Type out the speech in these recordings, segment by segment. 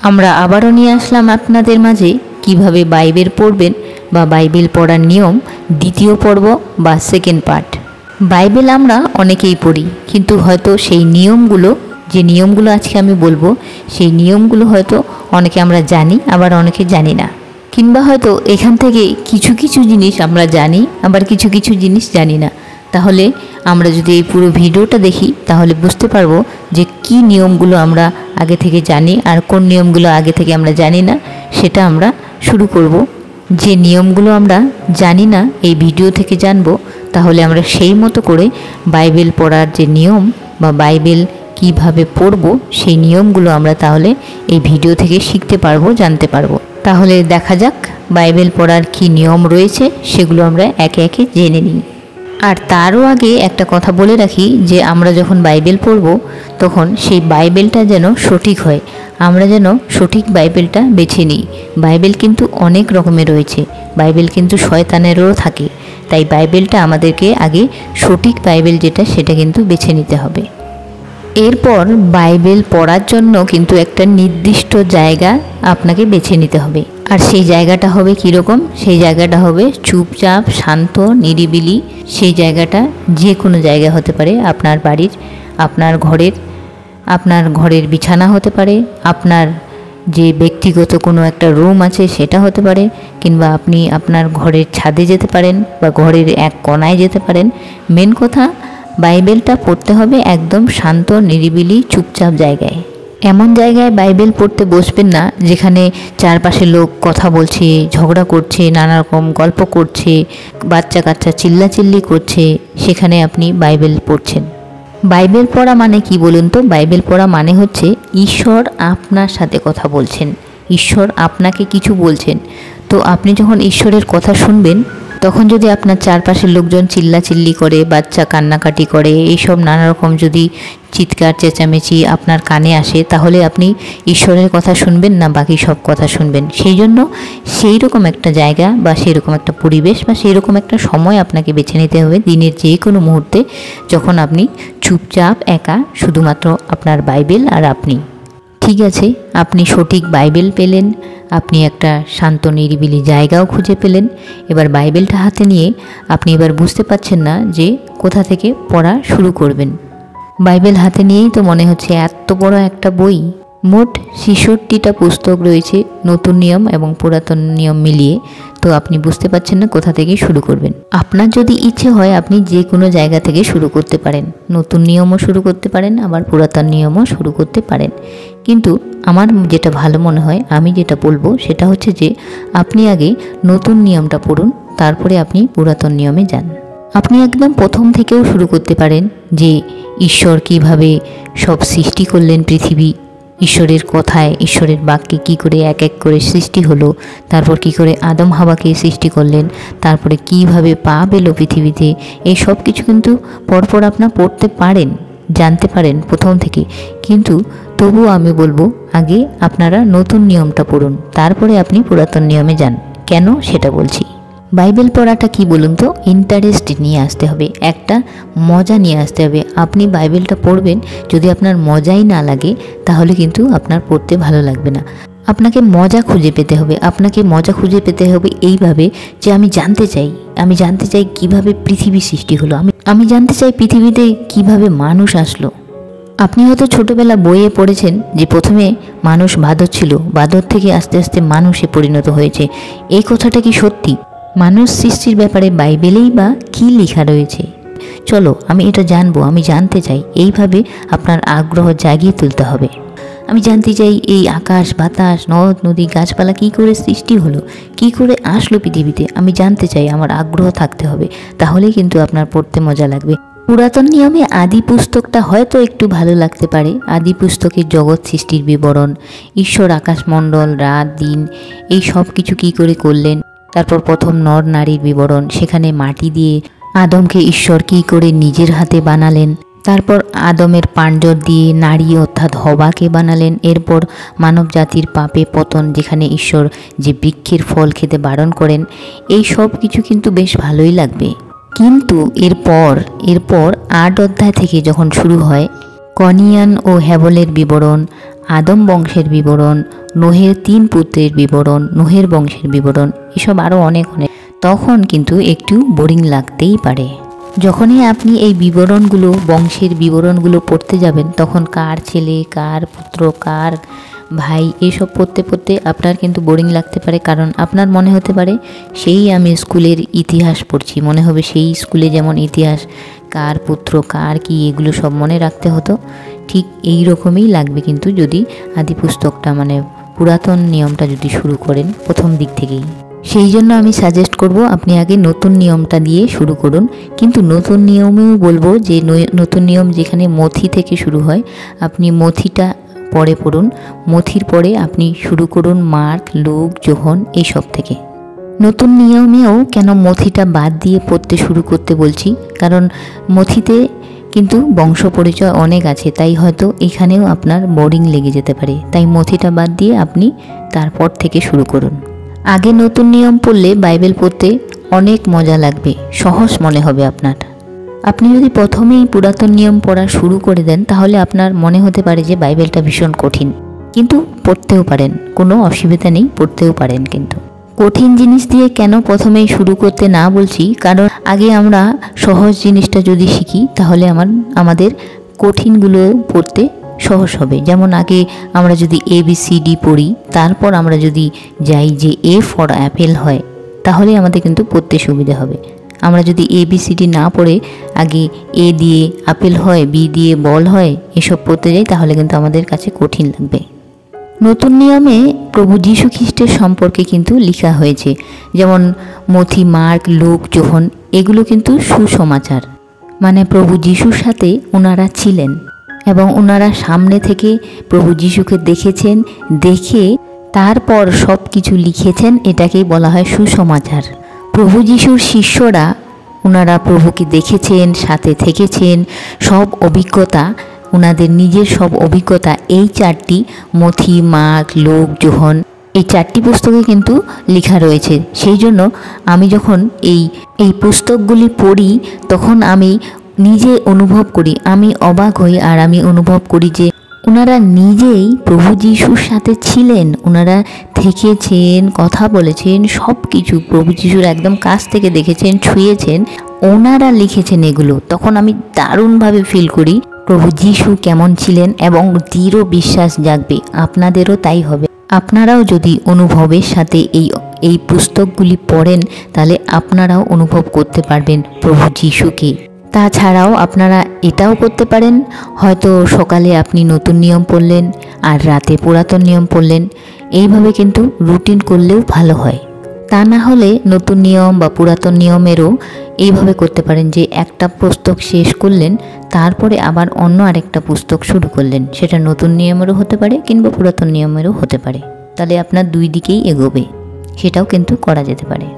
আমরা আবারও নিয়ে আসলাম আপনাদের মাঝে কিভাবে বাইবেল পড়বেন বা বাইবেল পড়ার নিয়ম দ্বিতীয় পর্ব বা সেকেন্ড পার্ট। বাইবেল আমরা অনেকেই পড়ি, কিন্তু হয়তো সেই নিয়মগুলো, যে নিয়মগুলো আজকে আমি বলবো, সেই নিয়মগুলো হয়তো অনেকে আমরা জানি, আবার অনেকে জানি না। কিংবা হয়তো এখান থেকে কিছু কিছু জিনিস আমরা জানি, আবার কিছু কিছু জিনিস জানি না। তাহলে আমরা যদি এই পুরো ভিডিওটা দেখি তাহলে বুঝতে পারবো যে কি নিয়মগুলো আমরা আগে থেকে জানি আর কোন নিয়মগুলো আগে থেকে আমরা জানি না। সেটা আমরা শুরু করব। যে নিয়মগুলো আমরা জানি না এই ভিডিও থেকে জানবো, তাহলে আমরা সেই মতো করে বাইবেল পড়ার যে নিয়ম বা বাইবেল কিভাবে পড়ব সেই নিয়মগুলো আমরা তাহলে এই ভিডিও থেকে শিখতে পারবো, জানতে পারবো। তাহলে দেখা যাক বাইবেল পড়ার কি নিয়ম রয়েছে, সেগুলো আমরা একে একে জেনে নিই। আর তারও আগে একটা কথা বলে রাখি যে আমরা যখন বাইবেল পড়ব তখন সেই বাইবেলটা যেন সঠিক হয়, আমরা যেন সঠিক বাইবেলটা বেছে নিই। বাইবেল কিন্তু অনেক রকমের রয়েছে, বাইবেল কিন্তু শয়তানেরও থাকে, তাই বাইবেলটা আমাদেরকে আগে সঠিক বাইবেল যেটা সেটা কিন্তু বেছে নিতে হবে। এরপর বাইবেল পড়ার জন্য কিন্তু একটা নির্দিষ্ট জায়গা আপনাকে বেছে নিতে হবে। আর সেই জায়গাটা হবে কীরকম? সেই জায়গাটা হবে চুপচাপ, শান্ত, নিরিবিলি। সেই জায়গাটা যে কোনো জায়গা হতে পারে, আপনার বাড়ির, আপনার ঘরের বিছানা হতে পারে, আপনার যে ব্যক্তিগত কোনো একটা রুম আছে সেটা হতে পারে, কিংবা আপনি আপনার ঘরের ছাদে যেতে পারেন বা ঘরের এক কোণায় যেতে পারেন। মেন কথা, বাইবেলটা পড়তে হবে একদম শান্ত, নিরিবিলি, চুপচাপ জায়গায়। এমন জায়গায় বাইবেল পড়তে বসবেন না যেখানে চারপাশে লোক কথা বলছে, ঝগড়া করছে, নানা রকম গল্প করছে, বাচ্চা কাচ্চা চিল্লাচিল্লি করছে, সেখানে আপনি বাইবেল পড়ছেন। বাইবেল পড়া মানে কি বলুন তো? বাইবেল পড়া মানে হচ্ছে ঈশ্বর আপনার সাথে কথা বলছেন, ঈশ্বর আপনাকে কিছু বলছেন। তো আপনি যখন ঈশ্বরের কথা শুনবেন, তখন যদি আপনার চারপাশের লোকজন চিল্লাচিল্লি করে, বাচ্চা কান্নাকাটি করে, এইসব নানা রকম যদি চিৎকার চেঁচামেচি আপনার কানে আসে, তাহলে আপনি ঈশ্বরের কথা শুনবেন না, বাকি সব কথা শুনবেন। সেই জন্য সেই রকম একটা জায়গা বা সেই রকম একটা পরিবেশ বা সেই রকম একটা সময় আপনাকে বেছে নিতে হবে দিনের যে কোনো মুহূর্তে, যখন আপনি চুপচাপ একা, শুধুমাত্র আপনার বাইবেল আর আপনি। ঠিক আছে, আপনি সঠিক বাইবেল পেলেন, আপনি একটা শান্ত নিরিবিলি জায়গাও খুঁজে পেলেন। এবার বাইবেলটা হাতে নিয়ে আপনি এবার বুঝতে পারছেন না যে কোথা থেকে পড়া শুরু করবেন। বাইবেল হাতে নিয়েই তো মনে হচ্ছে এত বড় একটা বই। মোট 66টা পুস্তক রয়েছে, নতুন নিয়ম এবং পুরাতন নিয়ম মিলিয়ে। তো আপনি বুঝতে পারছেন না কোথা থেকে শুরু করবেন। আপনার যদি ইচ্ছে হয় আপনি যে কোনো জায়গা থেকে শুরু করতে পারেন, নতুন নিয়মও শুরু করতে পারেন, আবার পুরাতন নিয়মও শুরু করতে পারেন। কিন্তু আমার যেটা ভালো মনে হয়, আমি যেটা বলবো সেটা হচ্ছে যে আপনি আগে নতুন নিয়মটা পড়ুন, তারপরে আপনি পুরাতন নিয়মে যান। আপনি একদম প্রথম থেকেও শুরু করতে পারেন যে ঈশ্বর কিভাবে সব সৃষ্টি করলেন পৃথিবী, ঈশ্বরের কথায়, ঈশ্বরের বাক্যে কী করে এক এক করে সৃষ্টি হলো, তারপর কি করে আদম হাওয়াকে সৃষ্টি করলেন, তারপরে কিভাবে পাপ এলো পৃথিবীতে। এই সব কিছু কিন্তু পরপর আপনার পড়তে পারেন, জানতে পারেন প্রথম থেকে। কিন্তু তবুও আমি বলবো আগে আপনারা নতুন নিয়মটা পড়ুন, তারপরে আপনি পুরাতন নিয়মে যান। কেন সেটা বলছি। বাইবেল পড়াটা কি বলুন তো, ইন্টারেস্ট নিয়ে আসতে হবে, একটা মজা নিয়ে আসতে হবে। আপনি বাইবেলটা পড়বেন, যদি আপনার মজাই না লাগে তাহলে কিন্তু আপনার পড়তে ভালো লাগবে না। আপনাকে মজা খুঁজে পেতে হবে, আপনাকে মজা খুঁজে পেতে হবে এইভাবে যে আমি জানতে চাই কিভাবে পৃথিবী সৃষ্টি হলো, আমি জানতে চাই পৃথিবীতে কিভাবে মানুষ আসলো। আপনি হয়তো ছোটোবেলা বইয়ে পড়েছেন যে প্রথমে মানুষ বাঁদর ছিল, বাঁদর থেকে আস্তে আস্তে মানুষে পরিণত হয়েছে। এই কথাটা কি সত্যি? মানুষ সৃষ্টির ব্যাপারে বাইবেলেই বা কী লেখা রয়েছে? চলো আমি এটা জানবো, আমি জানতে চাই। এইভাবে আপনার আগ্রহ জাগিয়ে তুলতে হবে। আমি জানতে চাই এই আকাশ বাতাস, নদ নদী, গাছপালা কী করে সৃষ্টি হলো, কী করে আসলো পৃথিবীতে, আমি জানতে চাই। আমার আগ্রহ থাকতে হবে, তাহলেই কিন্তু আপনার পড়তে মজা লাগবে। পুরাতন নিয়মে আদি পুস্তকটা হয়তো একটু ভালো লাগতে পারে। আদি পুস্তকের জগৎ সৃষ্টির বিবরণ, ঈশ্বর আকাশমণ্ডল, রাত দিন, এই সব কিছু কী করে করলেন, তারপর প্রথম নর নারীর বিবরণ, সেখানে মাটি দিয়ে আদমকে ঈশ্বর কী করে নিজের হাতে বানালেন, তারপর আদমের পাঁজর দিয়ে নারী অর্থাৎ হওয়াকে বানালেন। এরপর মানব জাতির পাপে পতন, যেখানে ঈশ্বর যে বৃক্ষের ফল খেতে বারণ করেন। এই সব কিছু কিন্তু বেশ ভালোই লাগবে। কিন্তু এরপর 8 অধ্যায় থেকে যখন শুরু হয় কনিয়ান ও হ্যাবলের বিবরণ, আদম বংশের বিবরণ, নোহের 3 পুত্রের বিবরণ, নোহের বংশের বিবরণ, এসব আরও অনেক অনেক, তখন কিন্তু একটু বোরিং লাগতেই পারে। যখনই আপনি এই বিবরণগুলো, বংশের বিবরণগুলো পড়তে যাবেন, তখন কার ছেলে, কার পুত্র, কার ভাই, এসব পড়তে পড়তে আপনার কিন্তু বোরিং লাগতে পারে। কারণ আপনার মনে হতে পারে সেই আমি স্কুলের ইতিহাস পড়ছি, মনে হবে সেই স্কুলে যেমন ইতিহাস, কার পুত্র কার কি, এগুলো সব মনে রাখতে হতো। ঠিক এই রকমই লাগবে কিন্তু যদি আদি পুস্তকটা, মানে পুরাতন নিয়মটা যদি শুরু করেন প্রথম দিক থেকেই। সেই জন্য আমি সাজেস্ট করব আপনি আগে নতুন নিয়মটা দিয়ে শুরু করুন। কিন্তু নতুন নিয়মেও বলবো যে নতুন নিয়ম যেখানে মথি থেকে শুরু হয়, আপনি মথিটা পরে পড়ুন। মথির পরে আপনি শুরু করুন মার্ক, লুক, যোহন এইসব থেকে। নতুন নিয়মেও কেন মথিটা বাদ দিয়ে পড়তে শুরু করতে বলছি, কারণ মথিতে কিন্তু বংশ পরিচয় অনেক আছে, তাই হয়তো এখানেও আপনার বোরিং লেগে যেতে পারে। তাই মথিটা বাদ দিয়ে আপনি তারপর থেকে শুরু করুন। আগে নতুন নিয়ম পড়লে বাইবেল পড়তে অনেক মজা লাগবে, সহজ মনে হবে আপনার। আপনি যদি প্রথমেই পুরাতন নিয়ম পড়া শুরু করে দেন, তাহলে আপনার মনে হতে পারে যে বাইবেলটা ভীষণ কঠিন, কিন্তু পড়তেও পারেন, কোনো অসুবিধা নেই, পড়তেও পারেন। কিন্তু কঠিন জিনিস দিয়ে কেন প্রথমেই শুরু করতে না বলছি, কারণ আগে আমরা সহজ জিনিসটা যদি শিখি, তাহলে আমাদের কঠিনগুলো পড়তে সহজ হবে। যেমন আগে আমরা যদি ABCD পড়ি, তারপর আমরা যদি যাই যে A ফর অ্যাপেল হয়, তাহলে আমাদের কিন্তু পড়তে সুবিধা হবে। আমরা যদি ABCD না পড়ে আগে A দিয়ে আপেল হয়, B দিয়ে বল হয়, এসব পড়তে যাই, তাহলে কিন্তু আমাদের কাছে কঠিন লাগবে। নতুন নিয়মে প্রভু যীশু খ্রিস্টের সম্পর্কে কিন্তু লেখা হয়েছে, যেমন মথি, মার্ক, লুক, যোহন, এগুলো কিন্তু সুসমাচার। মানে প্রভু যীশুর সাথে ওনারা ছিলেন এবং ওনারা সামনে থেকে প্রভু যীশুকে দেখেছেন, দেখে তারপর সব কিছু লিখেছেন, এটাকেই বলা হয় সুসমাচার। প্রভু যীশুর শিষ্যরা ওনারা প্রভুকে দেখেছেন, সাথে থেকেছেন, সব অভিজ্ঞতা, ওনাদের নিজের সব অভিজ্ঞতা এই 4টি মথি, মার্ক, লুক, যোহন, এই 4টি পুস্তকে কিন্তু লেখা রয়েছে। সেই জন্য আমি যখন এই পুস্তকগুলি পড়ি, তখন আমি নিজে অনুভব করি, আমি অবাক হই, আর আমি অনুভব করি যে ওনারা নিজেই প্রভু যীশুর সাথে ছিলেন, ওনারা থেকেছেন, কথা বলেছেন, সব কিছু প্রভু যীশুর একদম কাছ থেকে দেখেছেন, ছুঁয়েছেন, ওনারা লিখেছেন এগুলো। তখন আমি দারুণভাবে ফিল করি প্রভু যীশু কেমন ছিলেন, এবং দৃঢ় বিশ্বাস জাগবে, আপনাদেরও তাই হবে। আপনারাও যদি অনুভবের সাথে এই পুস্তকগুলি পড়েন, তাহলে আপনারাও অনুভব করতে পারবেন প্রভু যীশুকে। তাছাড়াও আপনারা এটাও করতে পারেন, হয়তো সকালে আপনি নতুন নিয়ম পড়লেন আর রাতে পুরাতন নিয়ম পড়লেন, এইভাবে কিন্তু রুটিন করলেও ভালো হয়। তা না হলে নতুন নিয়ম বা পুরাতন নিয়মেরও এইভাবে করতে পারেন যে একটা পুস্তক শেষ করলেন, তারপরে আবার অন্য আরেকটা পুস্তক শুরু করলেন, সেটা নতুন নিয়মেরও হতে পারে কিংবা পুরাতন নিয়মেরও হতে পারে, তাহলে আপনার দুই দিকেই এগোবে, সেটাও কিন্তু করা যেতে পারে।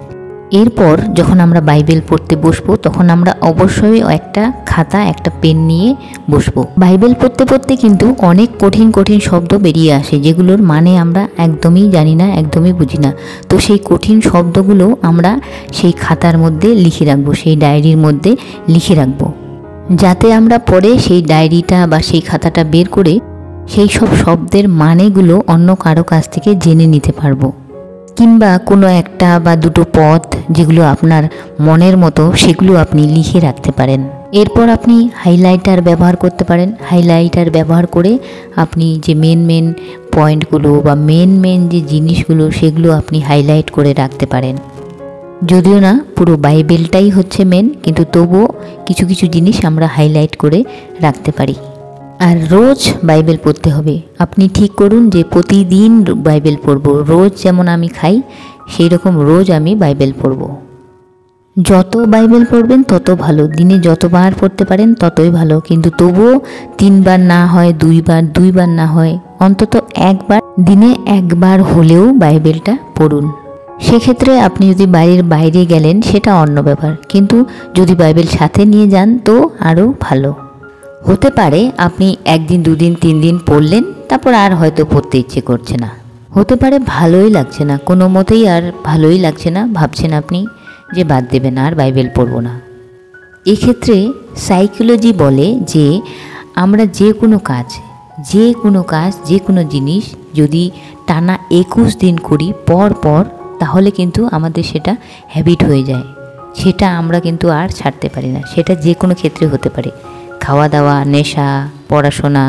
এরপর যখন আমরা বাইবেল পড়তে বসবো, তখন আমরা অবশ্যই একটা খাতা, একটা পেন নিয়ে বসবো। বাইবেল পড়তে পড়তে কিন্তু অনেক কঠিন কঠিন শব্দ বেরিয়ে আসে, যেগুলোর মানে আমরা একদমই জানি না, একদমই বুঝি না। তো সেই কঠিন শব্দগুলো আমরা সেই খাতার মধ্যে লিখে রাখবো, সেই ডায়েরির মধ্যে লিখে রাখবো, যাতে আমরা পরে সেই ডায়েরিটা বা সেই খাতাটা বের করে সেই সব শব্দের মানেগুলো অন্য কারো কাছ থেকে জেনে নিতে পারবো। কিংবা কোনো একটা বা দুটো পদ যেগুলো আপনার মনের মতো, সেগুলো আপনি লিখে রাখতে পারেন। এরপর আপনি হাইলাইটার ব্যবহার করতে পারেন। হাইলাইটার ব্যবহার করে আপনি যে মেন পয়েন্টগুলো বা মেন যে জিনিসগুলো, সেগুলো আপনি হাইলাইট করে রাখতে পারেন। যদিও না পুরো বাইবেলটাই হচ্ছে মেন, কিন্তু তবুও কিছু কিছু জিনিস আমরা হাইলাইট করে রাখতে পারি। আর রোজ বাইবেল পড়তে হবে। আপনি ঠিক করুন যে প্রতিদিন বাইবেল পড়ব। রোজ যেমন আমি খাই, সেই রকম রোজ আমি বাইবেল পড়ব। যত বাইবেল পড়বেন তত ভালো, দিনে যতবার পড়তে পারেন ততই ভালো, কিন্তু তবুও 3 বার না হয় 2 বার না হয় অন্তত একবার, দিনে একবার হলেও বাইবেলটা পড়ুন। সেক্ষেত্রে আপনি যদি বাড়ির বাইরে গেলেন সেটা অন্য ব্যাপার, কিন্তু যদি বাইবেল সাথে নিয়ে যান তো আরও ভালো। হতে পারে আপনি 1 দিন 2 দিন 3 দিন পড়লেন, তারপর আর হয়তো পড়তে ইচ্ছে করছে না, হতে পারে ভালোই লাগছে না, কোনো মতেই আর ভালোই লাগছে না, ভাবছেন আপনি যে বাদ দেবেন, আর বাইবেল পড়ব না। এক্ষেত্রে সাইকোলজি বলে যে আমরা যে কোনো কাজ যে কোনো কাজ, যে কোনো জিনিস যদি টানা 21 দিন করি পর পর, তাহলে কিন্তু আমাদের সেটা হ্যাবিট হয়ে যায়। সেটা আমরা কিন্তু আর ছাড়তে পারি না। সেটা যে কোনো ক্ষেত্রে হতে পারে, খাওয়া দাওয়া, নেশা, পড়াশোনা,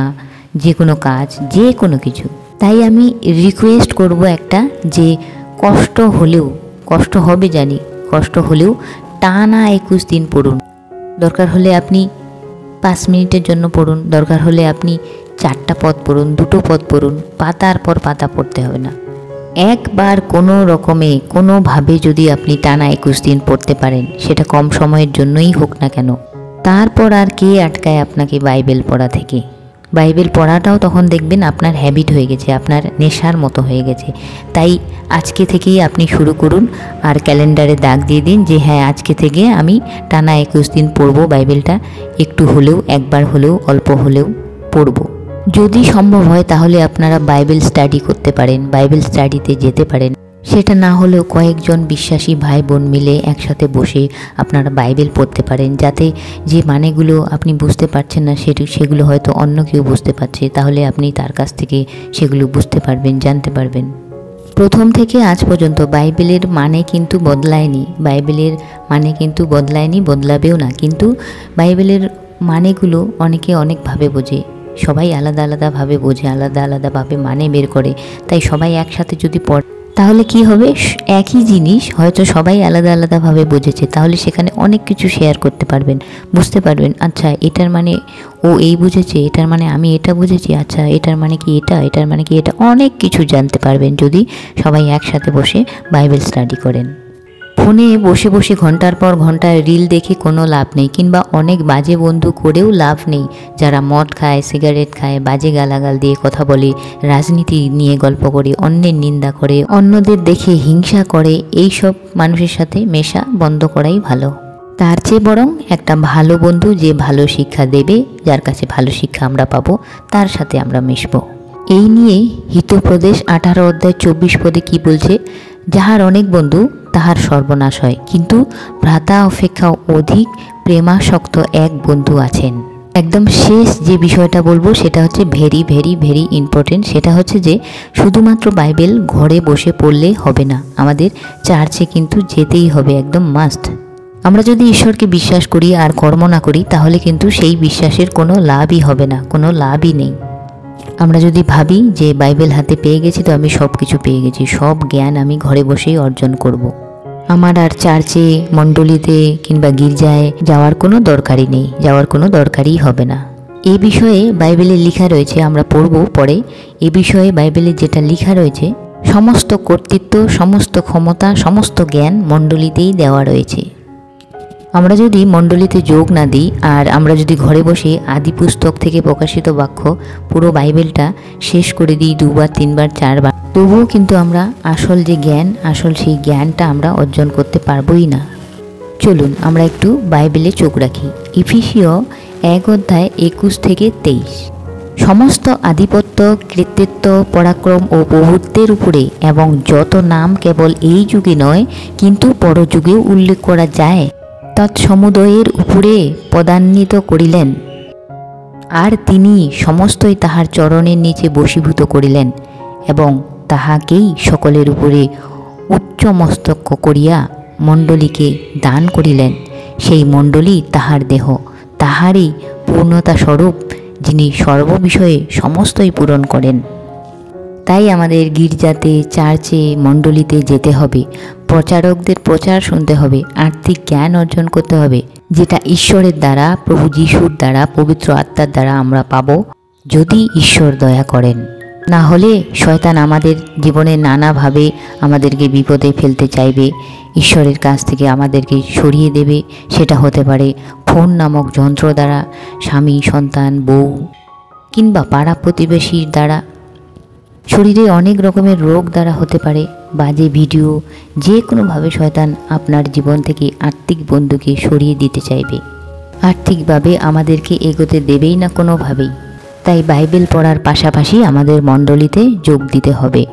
যে কোনো কাজ, যে কোনো কিছু। তাই আমি রিকোয়েস্ট করব একটা, যে কষ্ট হলেও, কষ্ট হবে জানি, কষ্ট হলেও টানা 21 দিন পড়ুন। দরকার হলে আপনি 5 মিনিটের জন্য পড়ুন, দরকার হলে আপনি 4টা পদ পড়ুন, 2টো পদ পড়ুন, পাতার পর পাতা পড়তে হবে না। একবার কোনো রকমে কোনোভাবে যদি আপনি টানা 21 দিন পড়তে পারেন, সেটা কম সময়ের জন্যই হোক না কেন, তারপর আর কে আটকায় আপনাকে বাইবেল পড়া থেকে? বাইবেল পড়াটাও তখন দেখবেন আপনার হ্যাবিট হয়ে গেছে, আপনার নেশার মতো হয়ে গেছে। তাই আজকে থেকেই আপনি শুরু করুন, আর ক্যালেন্ডারে দাগ দিয়ে দিন যে হ্যাঁ, আজকে থেকে আমি টানা 21 দিন পড়ব বাইবেলটা, একটু হলেও, একবার হলেও, অল্প হলেও পড়ব। যদি সম্ভব হয় তাহলে আপনারা বাইবেল স্টাডি করতে পারেন, বাইবেল স্টাডিতে যেতে পারেন। সেটা না হলেও কয়েকজন বিশ্বাসী ভাই বোন মিলে একসাথে বসে আপনারা বাইবেল পড়তে পারেন, যাতে যে মানেগুলো আপনি বুঝতে পারছেন না সেগুলো হয়তো অন্য কেউ বুঝতে পারছে, তাহলে আপনি তার কাছ থেকে সেগুলো বুঝতে পারবেন, জানতে পারবেন। প্রথম থেকে আজ পর্যন্ত বাইবেলের মানে কিন্তু বদলায়নি, বাইবেলের মানে কিন্তু বদলায়নি, বদলাবেও না। কিন্তু বাইবেলের মানেগুলো অনেকে অনেকভাবে বোঝে, সবাই আলাদা আলাদাভাবে বোঝে, আলাদা আলাদাভাবে মানে বের করে। তাই সবাই একসাথে যদি পড়ে তাহলে কি হবে, একই জিনিস হয়তো সবাই আলাদা আলাদাভাবে বুঝেছে, তাহলে সেখানে অনেক কিছু শেয়ার করতে পারবেন, বুঝতে পারবেন। আচ্ছা, এটার মানে ও এই বুঝেছে, এটার মানে আমি এটা বুঝেছি, আচ্ছা এটার মানে কি এটা, এটার মানে কি এটা, অনেক কিছু জানতে পারবেন যদি সবাই একসাথে বসে বাইবেল স্টাডি করেন। ফোনে বসে বসে ঘন্টার পর ঘন্টা রিল দেখে কোনো লাভ নেই, কিংবা অনেক বাজে বন্ধু করেও লাভ নেই, যারা মদ খায়, সিগারেট খায়, বাজে গালাগাল দিয়ে কথা বলে, রাজনীতি নিয়ে গল্প করে, অন্যের নিন্দা করে, অন্যদের দেখে হিংসা করে, এই সব মানুষের সাথে মেশা বন্ধ করাই ভালো। তার চেয়ে বরং একটা ভালো বন্ধু, যে ভালো শিক্ষা দেবে, যার কাছে ভালো শিক্ষা আমরা পাবো, তার সাথে আমরা মিশবো। এই নিয়ে হিতোপদেশ 18 অধ্যায় 24 পদে কি বলছে, যাহার অনেক বন্ধু তাহার সর্বনাশ হয়, কিন্তু ভ্রাতা অপেক্ষা অধিক প্রেমাসক্ত এক বন্ধু আছেন। একদম শেষ যে বিষয়টা বলবো সেটা হচ্ছে ভেরি ভেরি ভেরি ইম্পর্টেন্ট। সেটা হচ্ছে যে শুধুমাত্র বাইবেল ঘরে বসে পড়লে হবে না, আমাদের চার্চে কিন্তু যেতেই হবে, একদম মাস্ট। আমরা যদি ঈশ্বরকে বিশ্বাস করি আর কর্ম না করি, তাহলে কিন্তু সেই বিশ্বাসের কোনো লাভই হবে না, কোনো লাভই নেই। আমরা যদি ভাবি যে বাইবেল হাতে পেয়ে গেছি তো আমি সব কিছু পেয়ে গেছি, সব জ্ঞান আমি ঘরে বসেই অর্জন করব, আমার আর চার্চে, মণ্ডলীতে কিংবা গির্জায় যাওয়ার কোনো দরকারই নেই, যাওয়ার কোনো দরকারই হবে না। এই বিষয়ে বাইবেলে লেখা রয়েছে, আমরা পড়ব পরে। এই বিষয়ে বাইবেলে যেটা লেখা রয়েছে, সমস্ত কর্তৃত্ব, সমস্ত ক্ষমতা, সমস্ত জ্ঞান মণ্ডলীতেই দেওয়া রয়েছে। আমরা যদি মণ্ডলীতে যোগ না দিই, আর আমরা যদি ঘরে বসে আদি পুস্তক থেকে প্রকাশিত বাক্য পুরো বাইবেলটা শেষ করে দিই 2বার 3বার 4বার, তবুও কিন্তু আমরা আসল যে জ্ঞান, আসল সেই জ্ঞানটা আমরা অর্জন করতে পারবোই না। চলুন আমরা একটু বাইবেলে চোখ রাখি। এফেসীয় 1 অধ্যায় 21 থেকে 23। সমস্ত আধিপত্য, কৃতিত্ব, পরাক্রম ও প্রভুত্বের উপরে এবং যত নাম কেবল এই যুগে নয় কিন্তু পরযুগেও উল্লেখ করা যায়, তৎসমুদয়ের উপরে পদান্বিত করিলেন। আর তিনি সমস্তই তাহার চরণের নিচে বশীভূত করিলেন এবং তাহাকেই সকলের উপরে উচ্চমস্তক করিয়া মণ্ডলীকে দান করিলেন। সেই মণ্ডলী তাহার দেহ, তাহারই পূর্ণতা স্বরূপ, যিনি সর্ববিষয়ে সমস্তই পূরণ করেন। তাই আমাদের গির্জাতে, চার্চে, মণ্ডলীতে যেতে হবে, প্রচারকদের প্রচার শুনতে হবে, আর্থিক জ্ঞান অর্জন করতে হবে, যেটা ঈশ্বরের দ্বারা, প্রভু যিশুর দ্বারা, পবিত্র আত্মার দ্বারা আমরা পাবো, যদি ঈশ্বর দয়া করেন। না হলে শয়তান আমাদের জীবনে নানাভাবে আমাদেরকে বিপদে ফেলতে চাইবে, ঈশ্বরের কাছ থেকে আমাদেরকে সরিয়ে দেবে। সেটা হতে পারে ফোন নামক যন্ত্র দ্বারা, স্বামী, সন্তান, বউ কিংবা পাড়া প্রতিবেশীর দ্বারা, শরীরে অনেক রকমের রোগ দ্বারা হতে পারে, বাজে ভিডিও, যে কোনোভাবে শয়তান আপনার জীবন থেকে আর্থিক বন্ধুকে সরিয়ে দিতে চাইবে, আর্থিকভাবে আমাদেরকে এগোতে দেবেই না কোনোভাবেই। তাই বাইবেল পড়ার পাশাপাশি আমাদের মণ্ডলীতে যোগ দিতে হবে।